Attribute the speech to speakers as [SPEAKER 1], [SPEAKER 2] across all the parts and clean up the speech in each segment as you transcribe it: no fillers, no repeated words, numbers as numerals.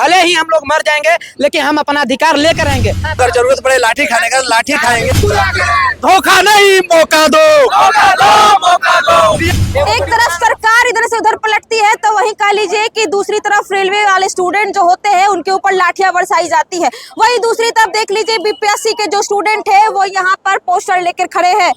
[SPEAKER 1] भले ही हम लोग मर जाएंगे लेकिन हम अपना अधिकार लेकर रहेंगे।
[SPEAKER 2] अगर जरूरत पड़े लाठी खाने का लाठी खाएंगे।
[SPEAKER 1] धोखा नहीं, मौका दो,
[SPEAKER 2] मौका दो, मौका दो।
[SPEAKER 3] एक तरफ सरकार इधर से उधर पलटती है तो वहीं कह लीजिए कि दूसरी तरफ रेलवे वाले स्टूडेंट जो होते हैं उनके ऊपर लाठियां बरसाई जाती है। वहीं दूसरी तरफ देख लीजिए बीपीएससी के जो स्टूडेंट है वो यहाँ पर पोस्टर लेकर खड़े हैं।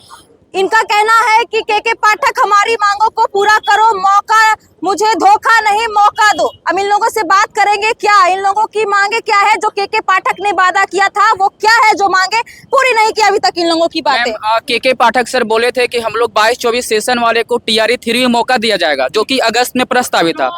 [SPEAKER 3] इनका कहना है कि के पाठक हमारी मांगों को पूरा करो, मौका मुझे धोखा नहीं मौका दो। अब इन लोगों से बात करेंगे क्या इन लोगों की मांगे क्या है, जो के पाठक ने वादा किया था वो क्या है जो मांगे पूरी नहीं की अभी तक इन लोगों की बातें।
[SPEAKER 4] के पाठक सर बोले थे कि हम लोग 22-24 सेशन वाले को TRE 3 में मौका दिया जाएगा, जो कि अगस्त में प्रस्तावित था।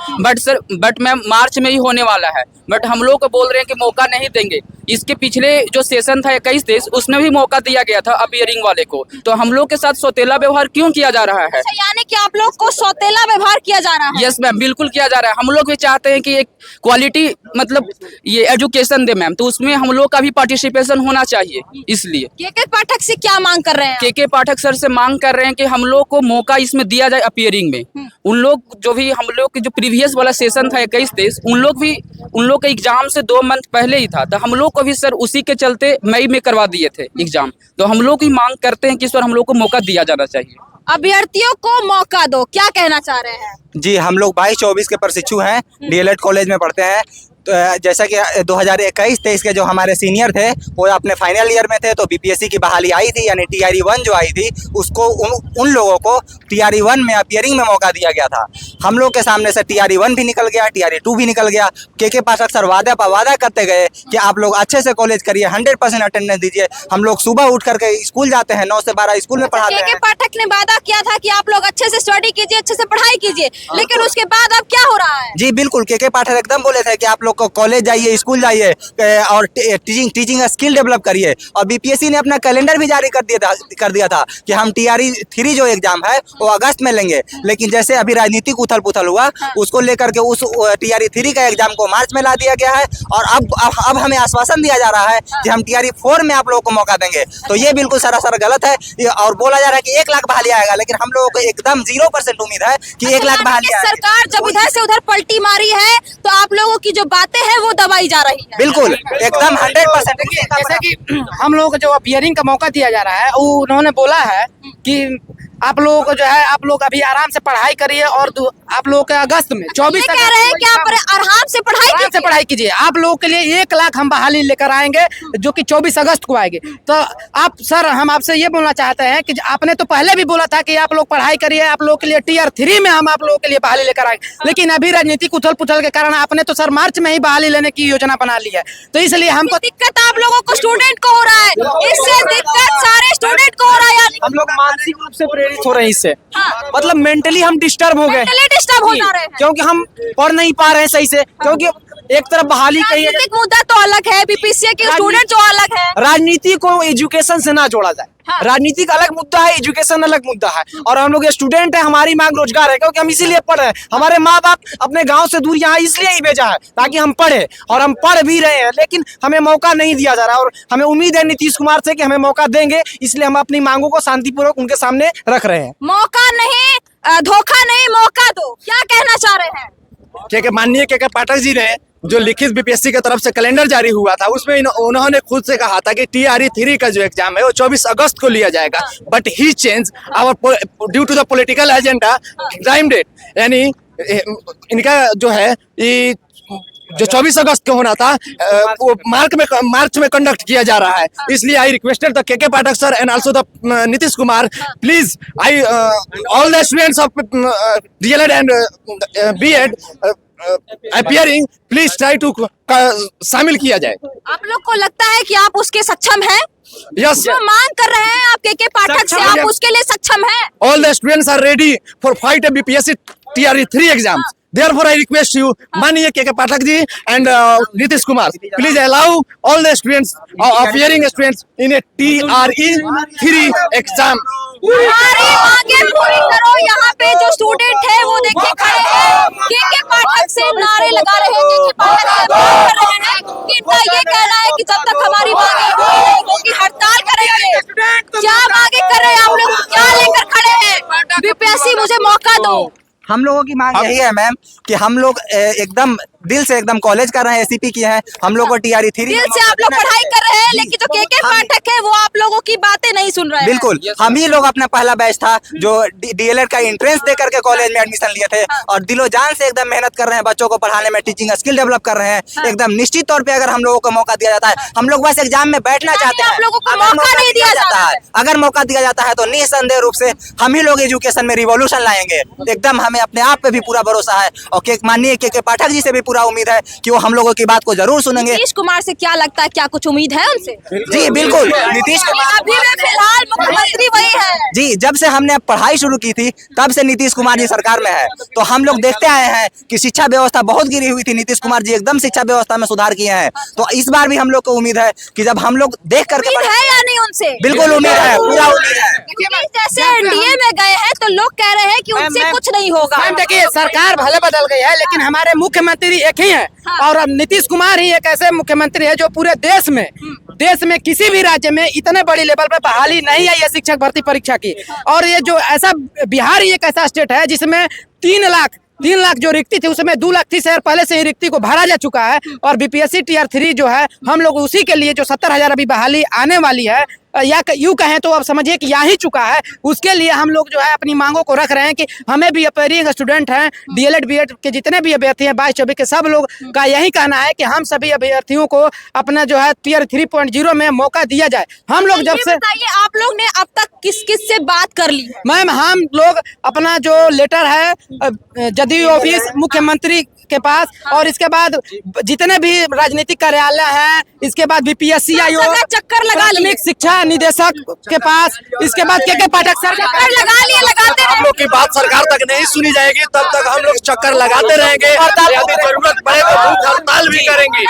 [SPEAKER 4] बट मैम मार्च में ही होने वाला है। बट हम लोग को बोल रहे हैं कि मौका नहीं देंगे। इसके पिछले जो सेशन था 21-23 उसमें भी मौका दिया गया था अपीयरिंग वाले को। तो हम लोग के साथ सौतेला व्यवहार क्यों किया जा रहा है?
[SPEAKER 3] यानी कि आप लोग को सौतेला व्यवहार किया जा रहा है?
[SPEAKER 4] यस मैम, बिल्कुल किया जा रहा है। हम लोग भी चाहते हैं कि एक क्वालिटी मतलब ये एजुकेशन दे मैम, तो उसमें हम लोग का भी पार्टिसिपेशन होना चाहिए। इसलिए
[SPEAKER 3] के पाठक से क्या मांग कर रहे हैं?
[SPEAKER 4] के पाठक सर से मांग कर रहे हैं कि हम लोग को मौका इसमें दिया जाए अपीयरिंग में। उन लोग जो भी हम लोग के जो प्रीवियस वाला सेशन था 21-23 उन लोग का एग्जाम से 2 मंथ पहले ही था। तो हम लोग को भी सर उसी के चलते मई में करवा दिए थे एग्जाम। तो हम लोग ही मांग करते हैं कि सर हम लोग को मौका दिया जाना चाहिए।
[SPEAKER 3] अभ्यर्थियों को मौका दो, क्या कहना चाह रहे हैं?
[SPEAKER 2] जी, हम लोग 22-24 के प्रशिक्षु हैं, DLED कॉलेज में पढ़ते हैं। तो जैसा कि 2021-23 के जो हमारे सीनियर थे वो अपने फाइनल ईयर में थे, तो बीपीएससी की बहाली आई थी, यानी TRE 1 जो आई थी उसको उन लोगों को TRE 1 में अपीयरिंग में मौका दिया गया था। हम लोग के सामने से TRE 1 भी निकल गया, TRE 2 भी निकल गया। के पाठक सर वादा करते गए कि आप लोग अच्छे से कॉलेज करिए, 100% अटेंडेंस दीजिए। हम लोग सुबह उठ करके स्कूल जाते हैं, 9 से 12 स्कूल में पढ़ाते हैं।
[SPEAKER 3] के पाठक ने वादा किया था कि आप लोग अच्छे से स्टडी कीजिए, अच्छे से पढ़ाई कीजिए, लेकिन उसके बाद अब क्या हो रहा है?
[SPEAKER 2] जी बिल्कुल, के पाठक एकदम बोले थे कि आप लोग को कॉलेज जाइए, स्कूल जाइए और टीचिंग स्किल डेवलप करिए। और बीपीएससी ने अपना कैलेंडर भी जारी कर दिया था कि हम TRE 3 जो एग्जाम है वो अगस्त में लेंगे। लेकिन जैसे अभी राजनीतिक उथल पुथल हुआ उसको लेकर के उस TRE 3 का एग्जाम को मार्च में ला दिया गया है। और अब हमें आश्वासन दिया जा रहा है कि हम TRE 4 में आप लोगों को मौका देंगे। तो ये बिल्कुल सरासर गलत है। और बोला जा रहा है कि 1 लाख बहाली आएगा, लेकिन हम लोगों को एकदम 0% उम्मीद है कि 1 लाख बहाली आएगा।
[SPEAKER 3] सरकार जब इधर से उधर पलटी मारी है तो आप लोगों की जो बातें हैं वो दबाई जा रही है।
[SPEAKER 2] बिल्कुल एकदम 100%।
[SPEAKER 1] जैसे कि हम लोगों को जो अपीयरिंग का मौका दिया जा रहा है उन्होंने बोला है कि आप लोगों को जो है आप लोग अभी आराम से पढ़ाई करिए और आप लोग के अगस्त में 24
[SPEAKER 3] कह रहे हैं कि आप आराम से पढ़ाई
[SPEAKER 1] कीजिए। आप लोगों के लिए 1 लाख हम बहाली लेकर आएंगे जो कि 24 अगस्त को आएंगे। तो आप सर हम आपसे ये बोलना चाहते हैं कि आपने तो पहले भी बोला था कि आप लोग पढ़ाई करिए, आप लोगों के लिए TRE 3 में हम आप लोगों के लिए बहाली लेकर आएंगे। लेकिन अभी राजनीतिक उथल पुथल के कारण आपने तो सर मार्च में ही बहाली लेने की योजना बना ली है। तो इसलिए हमको
[SPEAKER 3] दिक्कत आप लोगों को स्टूडेंट को हो रहा है, इससे दिक्कत सारे स्टूडेंट को हो रहा है।
[SPEAKER 1] हम लोग मानसिक रूप से प्रेरित हो रहे हैं इससे। मतलब मेंटली हम डिस्टर्ब हो गए,
[SPEAKER 3] डिस्टर्ब हो जा रहे हैं
[SPEAKER 1] क्योंकि हम पढ़ नहीं पा रहे हैं सही से। क्योंकि एक तरफ बहाली कही,
[SPEAKER 3] मुद्दा तो अलग है, बीपीएससी के स्टूडेंट जो अलग है।
[SPEAKER 1] राजनीति को एजुकेशन से ना जोड़ा जाए। राजनीति का अलग मुद्दा है, एजुकेशन अलग मुद्दा है। और हम लोग स्टूडेंट है, हमारी मांग रोजगार है, क्योंकि हम इसीलिए पढ़ रहे हैं। हमारे माँ बाप अपने गांव से दूर यहाँ इसलिए ही भेजा है ताकि हम पढ़े, और हम पढ़ भी रहे हैं। लेकिन हमें मौका नहीं दिया जा रहा और हमें उम्मीद है नीतीश कुमार से कि हमें मौका देंगे। इसलिए हम अपनी मांगों को शांतिपूर्वक उनके सामने रख रहे हैं।
[SPEAKER 3] मौका नहीं, धोखा नहीं, मौका दो, क्या कहना चाह रहे हैं?
[SPEAKER 2] माननीय के पाठक जी ने जो लिखित बीपीएससी की तरफ से कैलेंडर जारी हुआ था उसमें उन्होंने खुद से कहा था कि TRE 3 का जो एग्जाम है वो 24 अगस्त को लिया जाएगा। But he change our due to the political agenda time date, यानी इनका जो है ये जो 24 अगस्त को होना था वो मार्च में कंडक्ट किया जा रहा है। इसलिए आई requested the K Pathak sir and also the Nitish Kumar, please I all the students of DLED and B.Ed appearing, please try to शामिल किया जाए।
[SPEAKER 3] आप लोग को लगता है कि आप उसके सक्षम हैं?
[SPEAKER 2] यस,
[SPEAKER 3] जो मांग कर रहे हैं आप के पाठक से, आप उसके लिए सक्षम हैं?
[SPEAKER 2] All the students are ready for fight a BPSC TRE 3 exams. Therefore, I request you, माननीय के Pathak ji and Nitish Kumar, please allow all the students, appearing students in a TRE 3 exam.
[SPEAKER 3] हमारी मांगे पूरी करो। यहाँ पे जो स्टूडेंट है वो देखिए खड़े हैं, के पाठक से नारे लगा रहे हैं, के पाठक कर रहे हैं। इनका ये कहना है कि जब तक हमारी मांगे पूरी नहीं होगी हड़ताल करेंगे। क्या मांगे कर रहे हैं आप लोग, क्या लेकर खड़े हैं? बीपीएससी मुझे मौका दो।
[SPEAKER 5] हम लोगों की मांग यही है मैम कि हम लोग एकदम दिल से एकदम कॉलेज कर रहे हैं, एसीपी किए हैं, हम लोग को टीआरई 3
[SPEAKER 3] दिल से आप लोग पढ़ाई कर रहे हैं, लेकिन जो के पाठक है वो आप लोगों की बातें नहीं सुन रहे हैं।
[SPEAKER 5] बिल्कुल, हम ही लोग अपना पहला बैच था जो डीएलएड का एंट्रेंस दे करके कॉलेज में एडमिशन लिए थे और दिलो जान से एकदम मेहनत कर रहे हैं, बच्चों को पढ़ाने में टीचिंग स्किल डेवलप कर रहे हैं। एकदम निश्चित तौर पे अगर हम लोगों को मौका दिया जाता है, हम लोग बस एग्जाम में बैठना चाहते हैं,
[SPEAKER 3] आप लोगों को
[SPEAKER 5] अगर
[SPEAKER 3] मौका नहीं दिया जाता है।
[SPEAKER 5] अगर मौका दिया जाता है तो निसंदेह रूप से हम ही लोग एजुकेशन में रिवॉल्यूशन लाएंगे। एकदम हमें अपने आप पे भी पूरा भरोसा है और माननीय के पाठक जी से भी पूरा उम्मीद है कि वो हम लोगों की बात को जरूर सुनेंगे।
[SPEAKER 3] नीतीश कुमार से क्या लगता है, क्या कुछ उम्मीद है उनसे?
[SPEAKER 5] जी बिल्कुल, नीतीश कुमार
[SPEAKER 3] अभी भी फिलहाल मुख्यमंत्री वही है।
[SPEAKER 5] जी, जब से हमने पढ़ाई शुरू की थी तब से नीतीश कुमार जी सरकार में है, तो हम लोग देखते आए हैं कि शिक्षा व्यवस्था बहुत गिरी हुई थी। नीतीश कुमार जी एकदम शिक्षा व्यवस्था में सुधार किए हैं, तो इस बार भी हम लोग को उम्मीद है कि जब हम लोग देख करके
[SPEAKER 3] उम्मीद है या नहीं उनसे?
[SPEAKER 5] बिल्कुल उम्मीद है, पूरा उम्मीद है।
[SPEAKER 3] क्योंकि जैसे एनडीए में गए हैं तो लोग कह रहे हैं कि उनसे कुछ नहीं होगा।
[SPEAKER 1] मैम देखिए, सरकार भले बदल गई है लेकिन हमारे मुख्यमंत्री एक ही है और अब नीतीश कुमार ही एक ऐसे मुख्यमंत्री है जो पूरे देश में किसी भी राज्य में इतने बड़ी लेवल पे बहाली नहीं आई है शिक्षक भर्ती परीक्षा की। और ये जो ऐसा बिहार ही एक ऐसा स्टेट है जिसमें 3 लाख जो रिक्ति थी उसमें 2,30,000 पहले से ही रिक्ति को भरा जा चुका है। और बीपीएससी टीआर 3 जो है हम लोग उसी के लिए जो 70,000 अभी बहाली आने वाली है, या यूं कहें तो अब समझिए कि आ ही चुका है, उसके लिए हम लोग जो है अपनी मांगों को रख रहे हैं कि हमें भी अपेयरिंग स्टूडेंट हैं, डीएलएड बीएड के जितने भी अभ्यर्थी हैं 22-24 के, सब लोग का यही कहना है कि हम सभी अभ्यर्थियों को अपना जो है टीआर 3.0 में मौका दिया जाए। हम लोग जब से
[SPEAKER 3] बताइए, आप लोग ने अब तक किस किस से बात कर ली?
[SPEAKER 1] मैम हम लोग अपना जो लेटर है जदयू ऑफिस मुख्यमंत्री के पास और इसके बाद जितने भी राजनीतिक कार्यालय हैं, इसके बाद बीपीएससी आयोग,
[SPEAKER 3] चक्कर लगा लिए,
[SPEAKER 1] शिक्षा निदेशक के पास, इसके बाद के पाठक सर
[SPEAKER 3] चक्कर लगा लिए, लगाते
[SPEAKER 2] हम लोग की बात सरकार तक नहीं सुनी जाएगी तब तक हम लोग चक्कर लगाते रहेंगे, यदि जरूरत पड़े तो भूख हड़ताल भी करेंगे।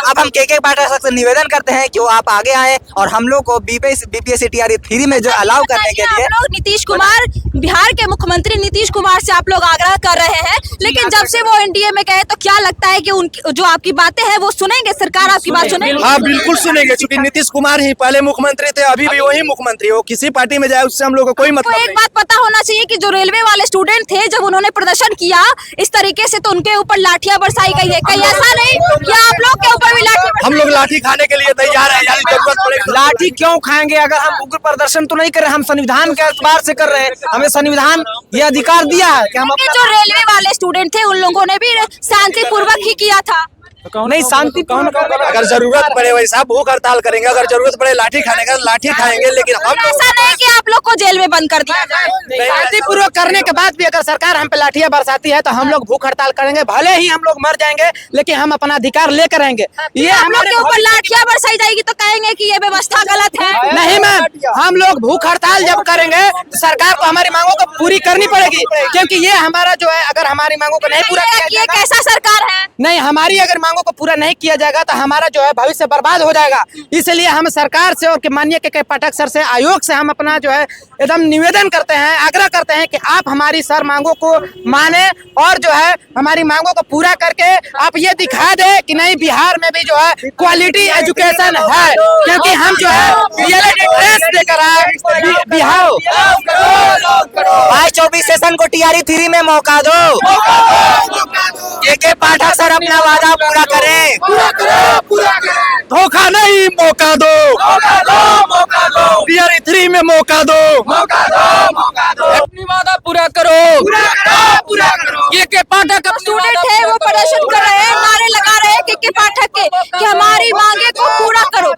[SPEAKER 5] अब हम के पाठक से निवेदन करते हैं कि वो आप आगे आए और हम लोग को बीपीएससी टीआर 3 में जो अलाउ करने के लिए।
[SPEAKER 3] नीतीश कुमार, बिहार के मुख्यमंत्री नीतीश कुमार से आप लोग आग्रह कर रहे हैं, लेकिन जब से वो एनडीए में गए तो क्या लगता है कि उनकी जो आपकी बातें हैं वो सुनेंगे, सरकार आपकी बात सुनेगी?
[SPEAKER 2] हाँ बिल्कुल सुनेंगे, क्योंकि नीतीश कुमार ही पहले मुख्यमंत्री थे, अभी भी वही मुख्यमंत्री हो, किसी पार्टी में जाए उससे हम लोग को कोई मतलब
[SPEAKER 3] तो एक बात पता होना चाहिए कि जो रेलवे वाले स्टूडेंट थे जब उन्होंने प्रदर्शन किया इस तरीके से तो उनके ऊपर लाठियां बरसाई गई है, कहीं ऐसा नहीं कि आप लोग के ऊपर भी लाठी?
[SPEAKER 2] हम लोग लाठी खाने के लिए तैयार है, यदि जरूरत पड़ेगी।
[SPEAKER 1] लाठी क्यों खाएंगे? अगर हम उग्र प्रदर्शन तो नहीं कर रहे, हम संविधान के एतबार से कर रहे हैं, हमें संविधान ये अधिकार दिया है कि हम
[SPEAKER 3] जो रेलवे वाले स्टूडेंट थे उन लोगों ने भी शांतिपूर्वक ही किया था।
[SPEAKER 1] नहीं शांति
[SPEAKER 2] अगर जरूरत पड़े वैसा भूख हड़ताल करेंगे, अगर जरूरत पड़े लाठी खाने का लाठी खाएंगे, लेकिन हम
[SPEAKER 3] ऐसा नहीं कि आप लोग को जेल में बंद कर दिया जाए।
[SPEAKER 1] शांतिपूर्वक करने के बाद भी अगर सरकार हम पे लाठियां बरसाती है तो हम लोग भूख हड़ताल करेंगे, भले ही हम लोग मर जाएंगे लेकिन हम अपना अधिकार लेकर रहेंगे। ये
[SPEAKER 3] हमारे ऊपर लाठियां बरसाई जाएगी तो कहेंगे कि ये व्यवस्था गलत है।
[SPEAKER 1] नहीं मैम, हम लोग भूख हड़ताल जब करेंगे तो सरकार को हमारी मांगों को पूरी करनी पड़ेगी, क्योंकि ये हमारा जो है अगर हमारी मांगों को नहीं पूरा किया
[SPEAKER 3] ये कैसा सरकार है?
[SPEAKER 1] नहीं, हमारी अगर मांगों को पूरा नहीं किया जाएगा तो हमारा जो है भविष्य बर्बाद हो जाएगा। इसलिए हम सरकार से और माननीय के पाठक सर से, आयोग से हम अपना जो है एकदम निवेदन करते हैं, आग्रह करते हैं कि आप हमारी सर मांगों को माने और जो है हमारी मांगों को पूरा करके आप ये दिखा दे कि नहीं बिहार में भी जो है क्वालिटी एजुकेशन है, क्योंकि हम जो है डीएलएड एंट्रेंस देकर आए बिहार।
[SPEAKER 5] 22-24 सेशन को टीआर 3 में मौका दो, के पाठक सर अपना वादा पूरा करें,
[SPEAKER 2] धोखा नहीं, मौका दो, टीआर 3 में मौका दो,
[SPEAKER 4] अपनी वादा पूरा करो, के पाठक
[SPEAKER 3] स्टूडेंट है वो प्रदर्शन कर रहे हैं, नारे लगा रहे हैं के पाठक के कि हमारी मांगे को पूरा करो।